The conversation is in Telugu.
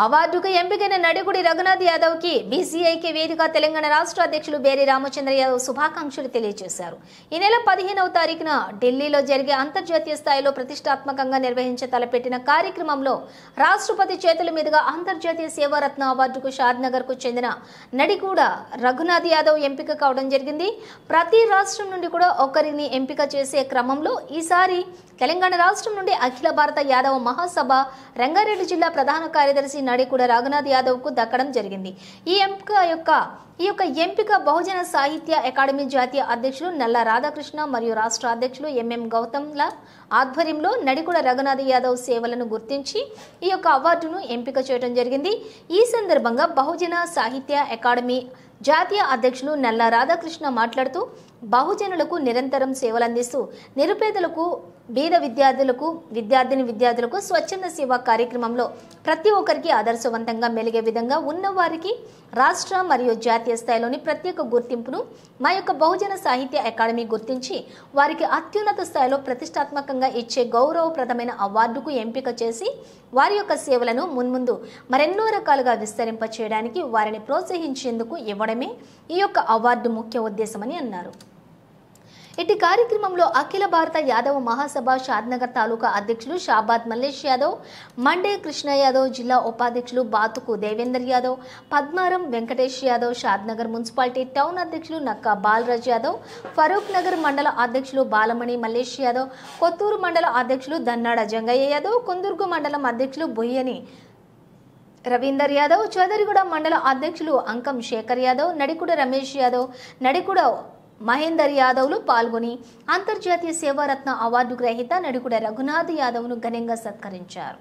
అవార్డుకు ఎంపికైన నడిగుడి రఘునాథ్ యాదవ్ కి బీసీఐకి వేదిక తెలంగాణ రాష్ట్ర అధ్యక్షులు బేరి రామచంద్ర యాదవ్ శుభాకాంక్షలు తెలియజేశారు. ఈ నెల 15వ తారీఖున ఢిల్లీలో జరిగే అంతర్జాతీయ స్థాయిలో ప్రతిష్టాత్మకంగా నిర్వహించ తలపెట్టిన కార్యక్రమంలో రాష్ట్రపతి చేతుల మీదుగా అంతర్జాతీయ సేవారత్న అవార్డుకు షాద్నగర్ కు చెందిన నడిగూడ రఘునాథ్ యాదవ్ ఎంపిక కావడం జరిగింది. ప్రతి రాష్ట్రం నుండి కూడా ఒకరిని ఎంపిక చేసే క్రమంలో ఈసారి తెలంగాణ రాష్ట్రం నుండి అఖిల భారత యాదవ మహాసభ రంగారెడ్డి జిల్లా ప్రధాన కార్యదర్శి నడిగూడ రఘునాథ్ యాదవ్ కు దక్కడం జరిగింది. ఈ యొక్క ఎంపిక బహుజన సాహిత్య అకాడమీ జాతీయ అధ్యక్షులు నల్ల రాధాకృష్ణ మరియు రాష్ట్ర అధ్యక్షులు ఎంఎం గౌతమ్ల ఆధ్వర్యంలో నడిగూడ రఘునాథ్ యాదవ్ సేవలను గుర్తించి ఈ యొక్క అవార్డును ఎంపిక చేయడం జరిగింది. ఈ సందర్భంగా బహుజన సాహిత్య అకాడమీ జాతీయ అధ్యక్షులు నల్ల రాధాకృష్ణ మాట్లాడుతూ బహుజనులకు నిరంతరం సేవలందిస్తూ నిరుపేదలకు బీద విద్యార్థులకు స్వచ్ఛంద సేవా కార్యక్రమంలో ప్రతి ఒక్కరికి ఆదర్శవంతంగా మెలిగే విధంగా ఉన్నవారికి రాష్ట్ర మరియు జాతీయ స్థాయిలోని ప్రత్యేక గుర్తింపును మా యొక్క బహుజన సాహిత్య అకాడమీ గుర్తించి వారికి అత్యున్నత స్థాయిలో ప్రతిష్టాత్మకంగా ఇచ్చే గౌరవప్రదమైన అవార్డుకు ఎంపిక చేసి వారి యొక్క సేవలను మున్ముందు మరెన్నో రకాలుగా విస్తరింప చేయడానికి వారిని ప్రోత్సహించేందుకు ఇవ్వడమే ఈ యొక్క అవార్డు ముఖ్య ఉద్దేశమని అన్నారు. ఇటు కార్యక్రమంలో అఖిల భారత యాదవ మహాసభ షాద్నగర్ తాలూకా అధ్యక్షులు షాబాద్ మల్లేష్ యాదవ్, మండే కృష్ణ యాదవ్, జిల్లా ఉపాధ్యక్షులు బాతుకు దేవేందర్ యాదవ్, పద్మారం వెంకటేష్ యాదవ్, షాద్నగర్ మున్సిపాలిటీ టౌన్ అధ్యక్షులు నక్కా బాలరాజ్ యాదవ్, ఫరూక్ నగర్ మండల అధ్యక్షులు బాలమణి మల్లేష్ యాదవ్, కొత్తూరు మండల అధ్యక్షులు దన్నాడ జంగయ్య యాదవ్, కొందుర్గు మండలం అధ్యక్షులు బుయ్యని రవీందర్ యాదవ్, చౌదరిగూడ మండల అధ్యక్షులు అంకం శేఖర్ యాదవ్, నడికుడ రమేష్ యాదవ్, నడికుడ మహేందర్ యాదవ్లు పాల్గొని అంతర్జాతీయ సేవారత్న అవార్డు గ్రహీత నడిగూడ రఘునాథ్ యాదవ్ను ఘనంగా సత్కరించారు.